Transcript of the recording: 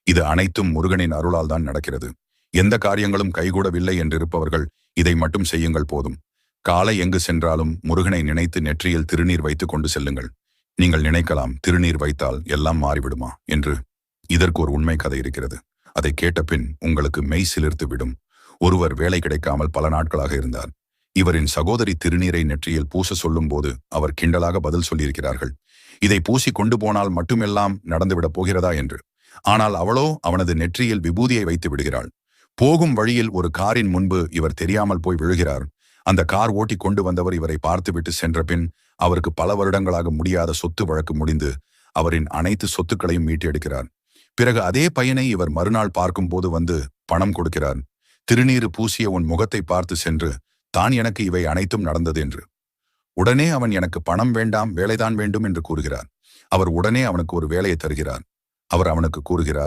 இது அனைத்தும் முருகனின் அருளால் தான் நடக்கிறது. எந்த காரியங்களும் கைகூடவில்லை என்றிருப்பவர்கள் இதை மட்டும் செய்யுங்கள் போதும். காலை எங்கு சென்றாலும் முருகனை நினைத்து நெற்றியில் திருநீர் வைத்துக் கொண்டு செல்லுங்கள். நீங்கள் நினைக்கலாம், திருநீர் வைத்தால் எல்லாம் மாறிவிடுமா என்று. இதற்கு ஒரு உண்மை கதை இருக்கிறது. அதை கேட்ட பின் உங்களுக்கு மெய் சிலிர்த்து விடும். ஒருவர் வேலை கிடைக்காமல் பல நாட்களாக இருந்தார். இவரின் சகோதரி திருநீரை நெற்றியில் பூச சொல்லும் போது அவர் கிண்டலாக பதில் சொல்லியிருக்கிறார்கள், இதை பூசி கொண்டு போனால் மட்டுமெல்லாம் நடந்துவிடப் போகிறதா என்று. ஆனால் அவளோ அவனது நெற்றியில் விபூதியை வைத்து விடுகிறாள். போகும் வழியில் ஒரு காரின் முன்பு இவர் தெரியாமல் போய் விழுகிறார். அந்த கார் ஓட்டி கொண்டு வந்தவர் இவரை பார்த்துவிட்டு சென்ற பின் அவருக்கு பல வருடங்களாக முடியாத சொத்து வழக்கு முடிந்து அவரின் அனைத்து சொத்துக்களையும் மீட்டு எடுக்கிறார். பிறகு அதே பையனை இவர் மறுநாள் பார்க்கும் போது வந்து பணம் கொடுக்கிறார். திருநீறு பூசிய உன் முகத்தை பார்த்து சென்று தான் எனக்கு இவை அனைத்தும் நடந்தது என்று. உடனே அவன் எனக்கு பணம் வேண்டாம், வேலைதான் வேண்டும் என்று கூறுகிறார். அவர் உடனே அவனுக்கு ஒரு வேலையை தருகிறார். அவர் அவனுக்கு கூறுகிறார்,